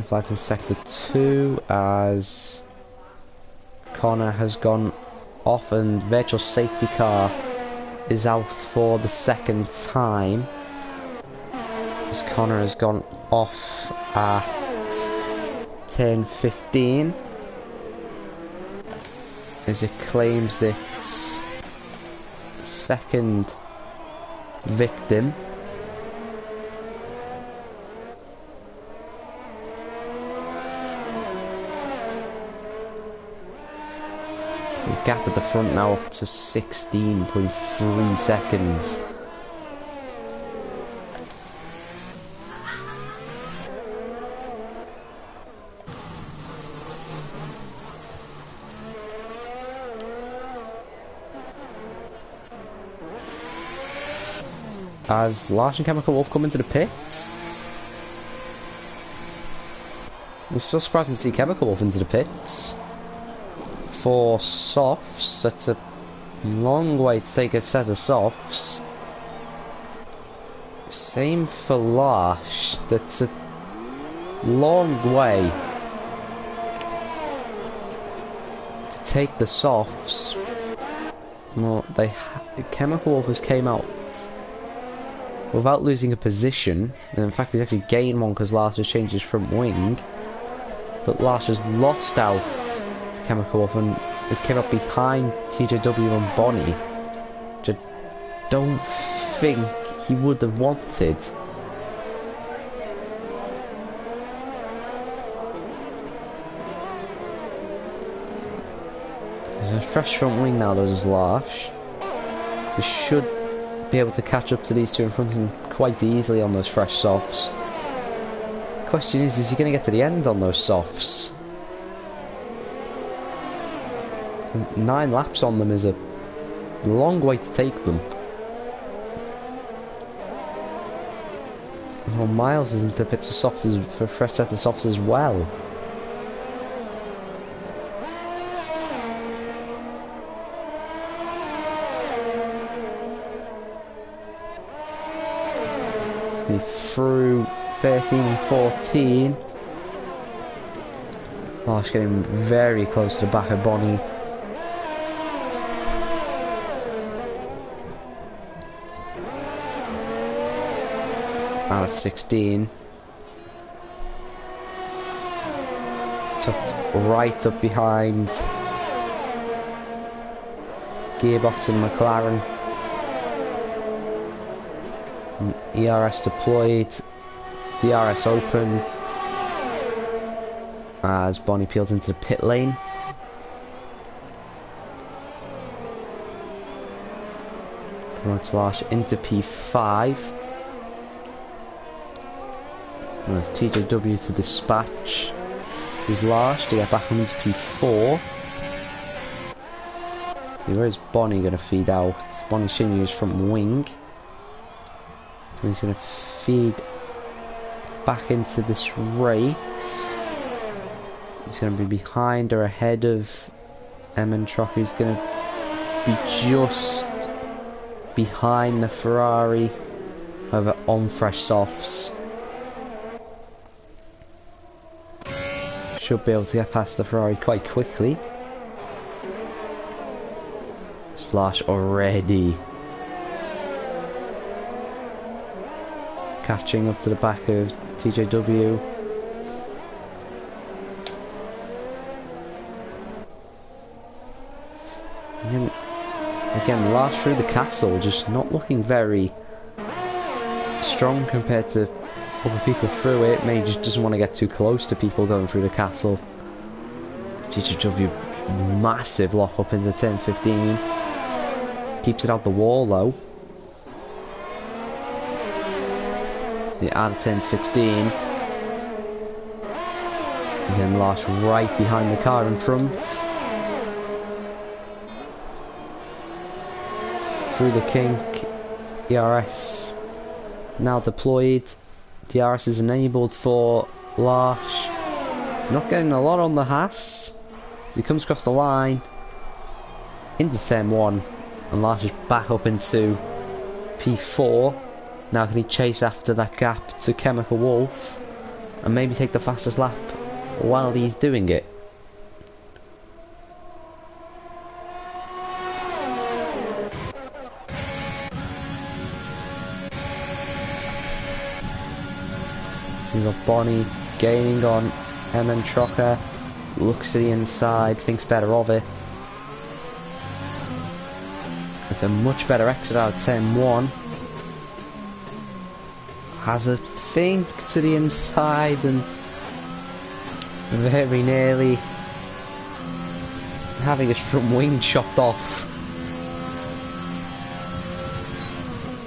Flags in sector 2 as Connor has gone off and virtual safety car is out for the second time as Connor has gone off at turn 15 as it claims its second victim. So the gap at the front now up to 16.3 seconds. As Larsh and Chemical Wolf come into the pits. It's still surprising to see Chemical Wolf into the pits. For softs, that's a long way to take a set of softs. Same for Larsh, that's a long way to take the softs. Well, Chemical Wolf has came out without losing a position, and in fact he's actually gained one because Larsh has changed his front wing. But Larsh has lost out to Chemical Wolf and has came up behind TJW and Bonnie, which I don't think he would have wanted. There's a fresh front wing now, there's Larsh. We should be able to catch up to these two in front of him quite easily on those fresh softs. Question is he going to get to the end on those softs? 9 laps on them is a long way to take them. Well, Miles is into bits of softs for a fresh set of softs as well. Through 13-14. Larsh getting very close to the back of Bonnie. Out of 16. Tucked right up behind Gearbox and McLaren. ERS deployed, DRS open as Bonnie peels into the pit lane. Promotes Larsh into P5. And there's TJW to dispatch his Larsh to get back into P4. See, where is Bonnie going to feed out? Bonnie Shinyu's front wing. And he's going to feed back into this race. He's going to be behind or ahead of Emin Trocker. He's going to be just behind the Ferrari. However, on fresh softs. Should be able to get past the Ferrari quite quickly. Larsh already catching up to the back of TJW. And again, Larsh through the castle, just not looking very strong compared to other people through it. Maybe just doesn't want to get too close to people going through the castle. TJW massive lock up into 10-15. Keeps it out the wall though. The out of 10-16. Again, Larsh right behind the car in front. Through the kink. ERS now deployed. DRS is enabled for Larsh. He's not getting a lot on the Haas as he comes across the line into 10-1, and Larsh is back up into P4. Now can he chase after that gap to Chemical Wolf and maybe take the fastest lap while he's doing it? So you've got Bonnie gaining on Emin Trocker, looks to the inside, thinks better of it. It's a much better exit out of 10-1. Has a think to the inside and very nearly having his front wing chopped off.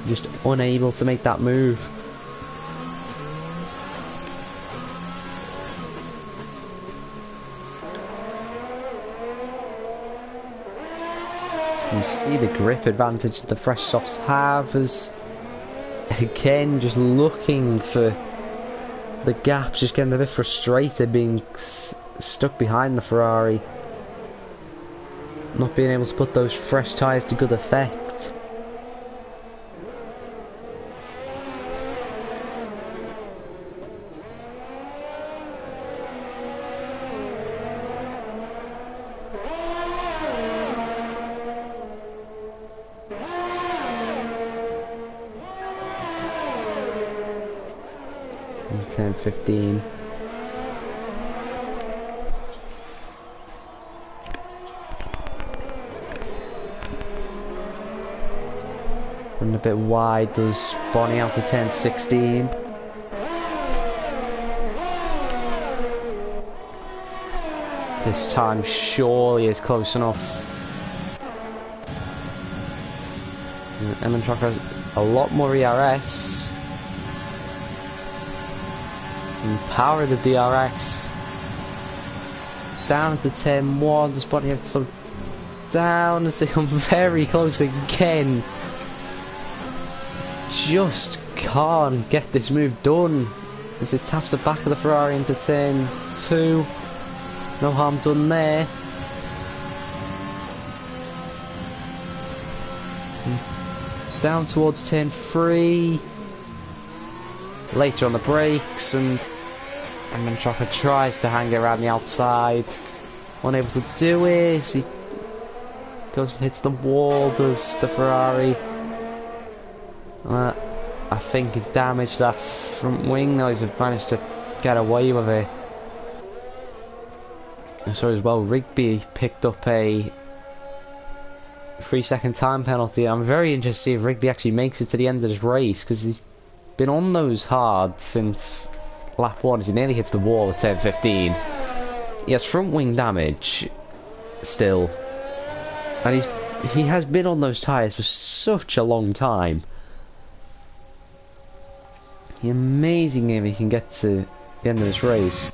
Just unable to make that move. You see the grip advantage that the fresh softs have, as again just looking for the gap, just getting a bit frustrated being stuck behind the Ferrari, not being able to put those fresh tyres to good effect. And 10-15. And a bit wide, does Bonnie out to 10-16. This time surely is close enough. Emin Truck has a lot more ERS. And power of the DRS. Down to 10-1. Does Bonnie have to slow down as they come very close again? Just can't get this move done as it taps the back of the Ferrari into 10-2. No harm done there. Down towards 10-3. Later on the brakes, and Mentrocker tries to hang it around the outside. Unable to do it. He goes and hits the wall, does the Ferrari. I think he's damaged that front wing, though. He's managed to get away with it. And so as well, Rigby picked up a 3-second time penalty. I'm very interested to see if Rigby actually makes it to the end of this race, because he's been on those hard since lap 1 as he nearly hits the wall at 10-15. He has front wing damage still, and he has been on those tyres for such a long time. Amazing if he can get to the end of this race.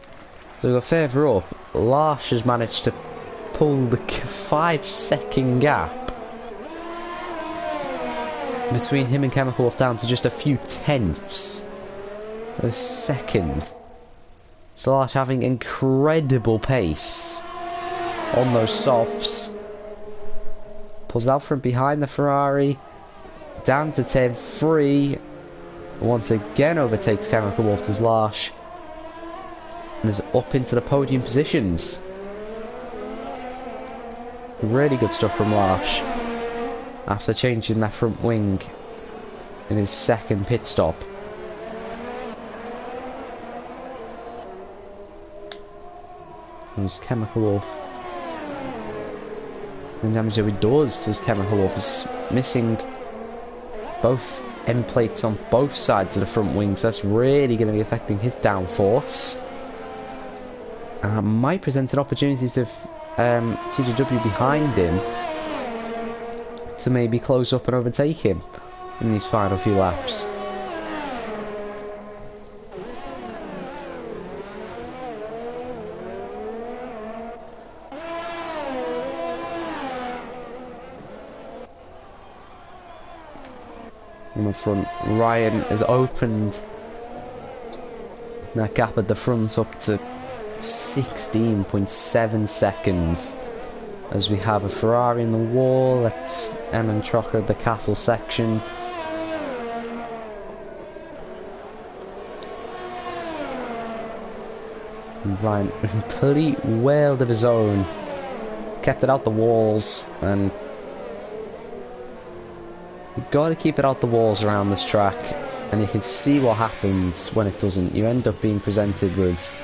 So we got further up, Larsh has managed to pull the 5-second gap between him and Chemical Wolf down to just a few tenths of a second. So Larsh having incredible pace on those softs. Pulls out from behind the Ferrari, down to 10-3. Once again overtakes Chemical Wolf as Larsh, and is up into the podium positions. Really good stuff from Larsh after changing that front wing in his second pit stop. There's Chemical Wolf. And damage that he does Chemical Wolf is missing both end plates on both sides of the front wing, so that's really going to be affecting his downforce. Might present an opportunity to TGW behind him to maybe close up and overtake him in these final few laps. On the front, Ryan has opened that gap at the front up to 16.7 seconds as we have a Ferrari in the wall at Emin Trocker, the castle section. And Ryan, a complete world of his own, kept it out the walls, and you've got to keep it out the walls around this track, and you can see what happens when it doesn't. You end up being presented with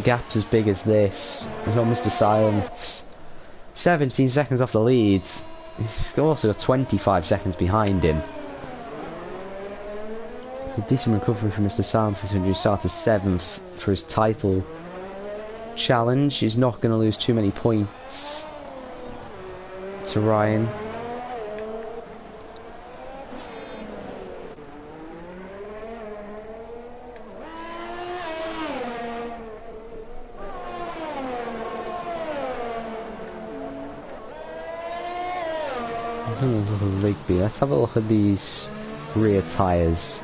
gaps as big as this. There's no Mr. Silence. 17 seconds off the lead. He's also got 25 seconds behind him. So decent recovery from Mr. Silence, who started 7th for his title challenge. He's not going to lose too many points to Ryan. Rigby. Let's have a look at these rear tyres.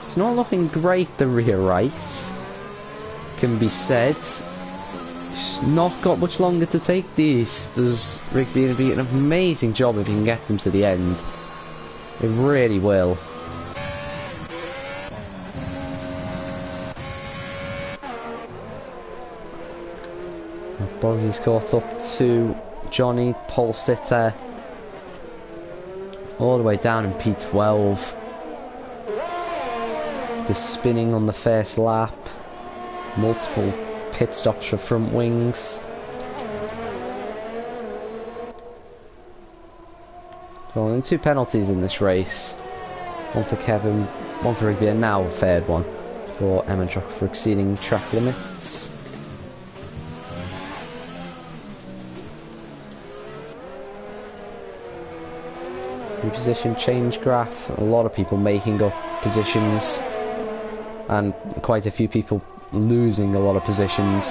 It's not looking great, the rear right, can be said. It's not got much longer to take these. Does Rigby be an amazing job if he can get them to the end? It really will. Bogey's caught up to Johnny, pole sitter, all the way down in P12. The spinning on the first lap, multiple pit stops for front wings. Well, only 2 penalties in this race. One for Kevin, one for Rigby, and now a third one for Emma Truck for exceeding track limits. Position change graph, a lot of people making up positions and quite a few people losing a lot of positions.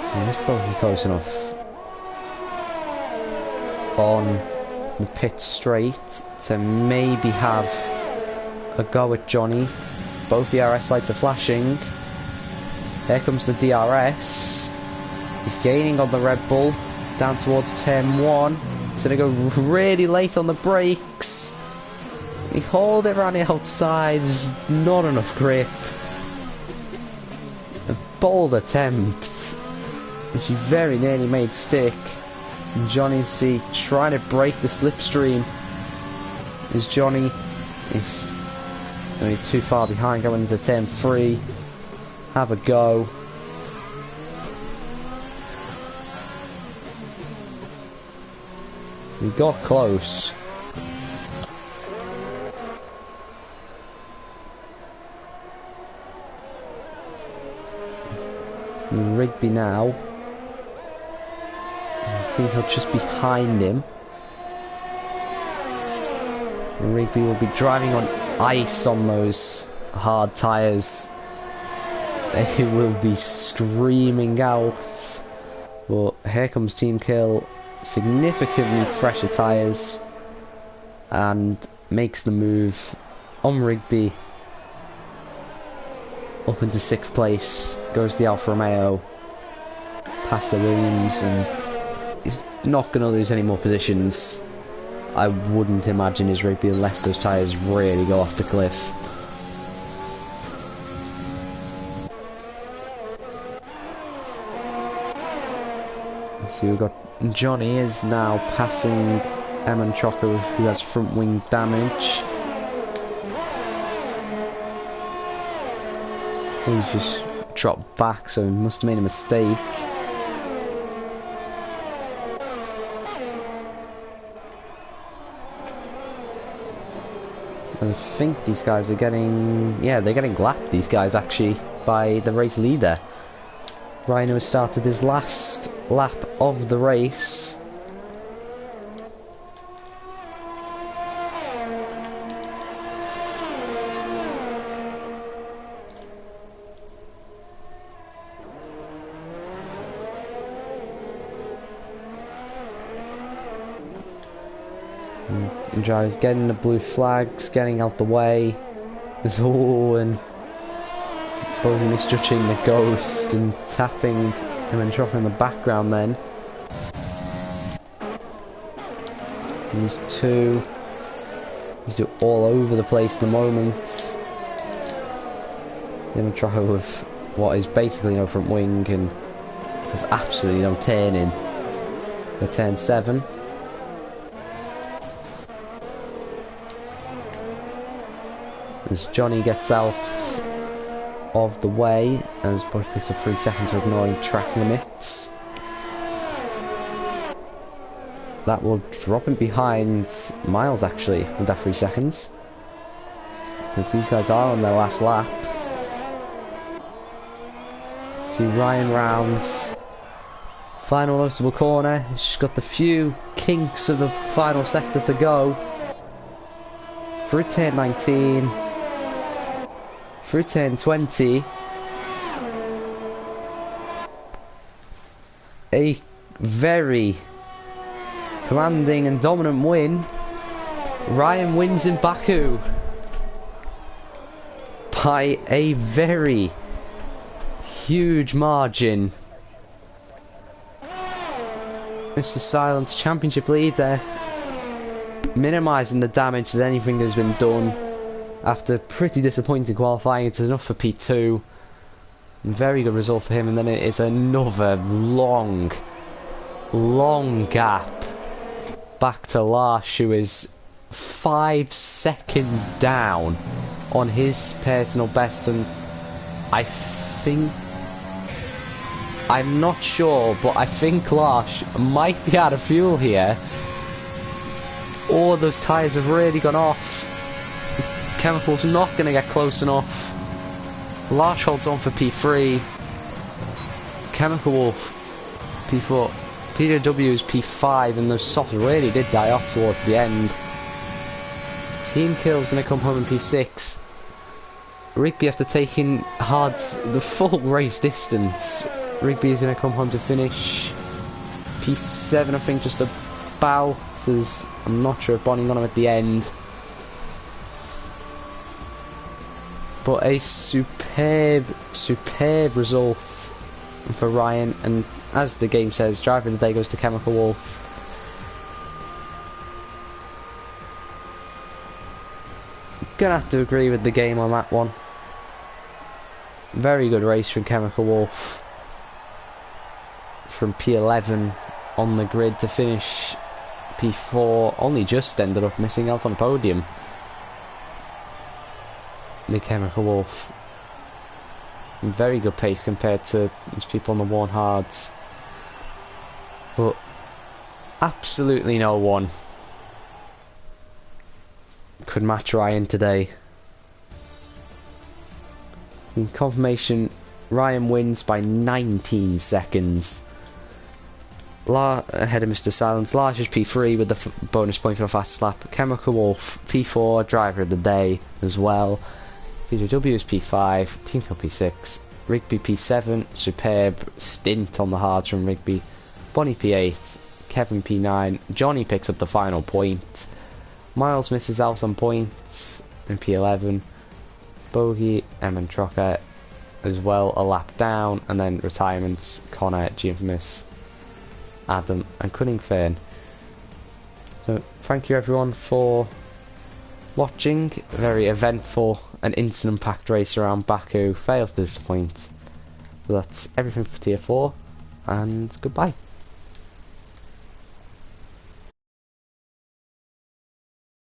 So this probably close enough on the pit straight to maybe have a go at Johnny. Both the RS lights are flashing. There comes the DRS. He's gaining on the Red Bull down towards turn 1. He's going to go really late on the brakes. He hauled it around the outside. There's not enough grip. A bold attempt, which he very nearly made stick. Johnny C trying to break the slipstream as Johnny is only too far behind going into turn 3. Have a go. We got close. Rigby now. Team Hill just behind him. Rigby will be driving on ice on those hard tyres. They will be screaming out. But here comes Team Kill, significantly fresher tyres, and makes the move on Rigby up into 6th place. Goes the Alfa Romeo past the Williams, and he's not going to lose any more positions. I wouldn't imagine his Rigby unless those tyres really go off the cliff. So we've got Johnny is now passing Eamon Trocker, who has front wing damage. He's just dropped back, so he must have made a mistake. I think these guys are getting, yeah, they're getting lapped, these guys, actually, by the race leader. Rhino has started his last lap of the race. And drivers getting the blue flags, getting out the way. Oh, and Bogey misjudging the ghost and tapping him and dropping in the background then. And these two, he's all over the place at the moment. Him try with what is basically no front wing and there's absolutely no turning for turn 7. as Johnny gets out of the way, as Bud picks up 3 seconds for ignoring track limits. That will drop him behind Miles actually with that 3 seconds, because these guys are on their last lap. See Ryan rounds final noticeable corner. She's got the few kinks of the final sector to go. Through turn 19, through turn 20. A very commanding and dominant win. Ryan wins in Baku by a very huge margin. Mr. Silence, championship leader, minimising the damage that anything has been done after pretty disappointing qualifying. It's enough for P2. Very good result for him, and then it is another long gap back to Lars, who is 5 seconds down on his personal best, and I think, I'm not sure, but I think Lars might be out of fuel here, or the tyres have really gone off. Chemical's not going to get close enough. Lars holds on for P3. Chemical Wolf P4. TJW is P5, and the softs really did die off towards the end. Team Kill's going to come home in P6. Rigby, after taking hards the full race distance, Rigby is going to come home to finish P7, I think, just about, as I'm not sure if Bonnie got him at the end. But a superb result for Ryan, and as the game says, driver of the day goes to Chemical Wolf. Gonna have to agree with the game on that one. Very good race from Chemical Wolf. From P11 on the grid to finish P4, only just ended up missing out on the podium. The Chemical Wolf. Very good pace compared to these people on the worn hards. But absolutely no one could match Ryan today. In confirmation, Ryan wins by 19 seconds. Ahead of Mr. Silence. Lars is P3 with the bonus point for the fastest lap. Chemical Wolf P4, driver of the day as well. TJW is P5, Team Kill P6, Rigby P7, superb stint on the hards from Rigby. Bonnie P8, Kevin P9, Johnny picks up the final point. Miles misses out on points in P11. Bogey, Eamon Trocker as well, a lap down, and then retirements, Connor, G-Infamous, Adam and Cunningfern. So thank you everyone for watching. Very eventful and incident packed race around Baku. Fails to disappoint. So that's everything for tier 4, and goodbye.